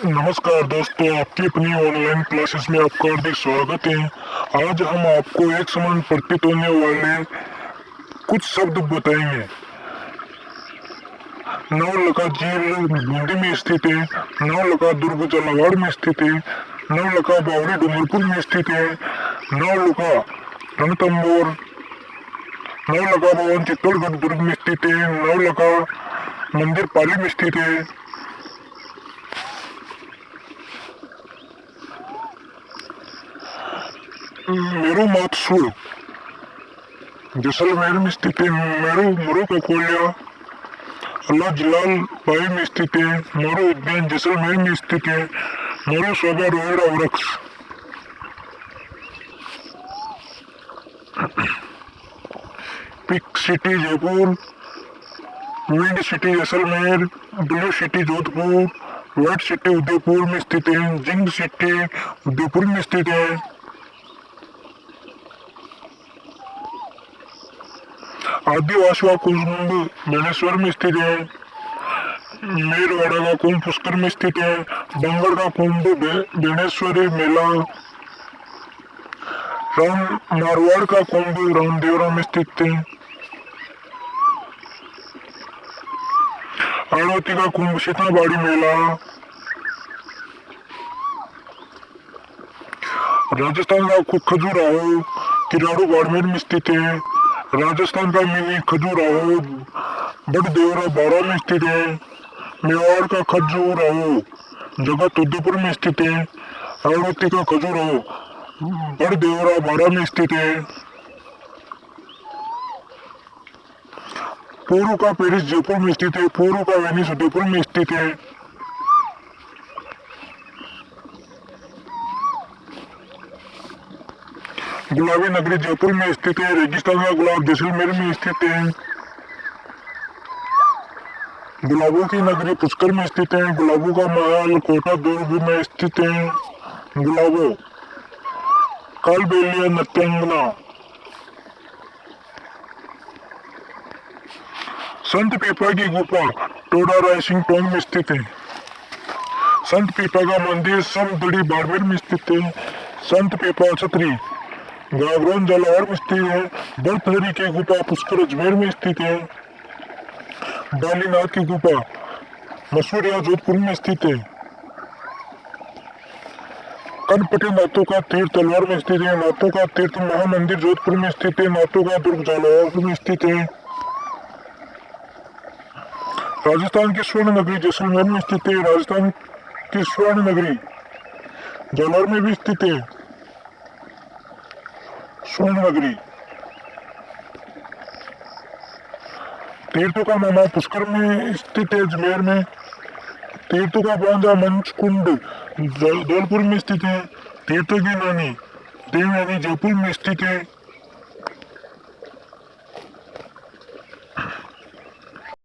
नमस्कार दोस्तों, आपकी अपनी ऑनलाइन क्लासेस में आपका हार्दिक स्वागत है। आज हम आपको एक समान प्रतीत होने वाले कुछ शब्द बताएंगे। नवलखा झील बूंदी में स्थित है। नवलखा दुर्ग झालावाड़ में स्थित है। नवलखा बावड़ी डूंगरपुर में स्थित है। नवलखा रणथंभौर नवलखा भवन चित्तौड़गढ़ दुर्ग में स्थित है। नवलखा मंदिर पाली में स्थित है। मेरो मातसुर जैसलमेर में स्थित है। मरो का कोलिया अल्लाह जलाल बाई में स्थित है। मरो उद्यान जैसलमेर में स्थित है। मरो शोभा रोहिड़ा वृक्ष pink city Jaipur, wind city Jaisalmer, blue city Jodhpur, white city Udaipur में स्थित है। जिंक सिटी उदयपुर में स्थित है। आदिवासी का कुंभ भुवनेश्वर में स्थित है। मेरवाड़ा का कुंभ पुष्कर में स्थित है। बंगड़ का कुंभ बेणेश्वरी मेला। मारवाड़ का कुंभ रामदेवरा में स्थित है। आड़वती का कुंभ सीताबाड़ी मेला। राजस्थान का कुंभ खजुराहो किराड़ू बाड़मेर में स्थित है। राजस्थान का मिनी खजुराहो बड़देवरा बारा में स्थित है। मेवाड़ का खजुराहो जगत उदयपुर में स्थित है। आड़वती का खजुराहो बड़देवरा बारा में स्थित है। पूर्व का पेरिस जयपुर में स्थित है। पूर्व का वेनिस उदयपुर में स्थित है। गुलाबी नगरी जयपुर में स्थित है। रेगिस्तान का गुलाब जैसलमेर में स्थित है। गुलाबों की नगरी पुष्कर में स्थित है। गुलाबों का महल कोटा दुर्ग में स्थित है। गुलाबों कालबेलिया नृत्यांगना संत पीपा की गुफा टोडा रायसिंह टोंग में स्थित है। संत पीपा का मंदिर समदड़ी बाड़मेर में स्थित है। संत पीपा छतरी गागरोन झालावाड़ में स्थित है। बर्थहरी की गुफा पुष्कर अजमेर में स्थित है। बालीनाथ की गुफा मसूरिया जोधपुर में स्थित है। कनपटी नाथों का तीर्थ तलवार में स्थित है। नाथों का तीर्थ महामंदिर जोधपुर में स्थित है। नाथों का दुर्ग झालावाड़ में स्थित है। राजस्थान की स्वर्ण नगरी जैसलमेर में स्थित है। राजस्थान की स्वर्ण नगरी जालौर में भी स्थित है। स्वर्ण नगरी तीर्थों का मामा पुष्कर में स्थित है। अजमेर में तीर्थों का बांधा मंच कुंड धौलपुर में स्थित है। तीर्थों की नानी देवयानी जयपुर में स्थित है।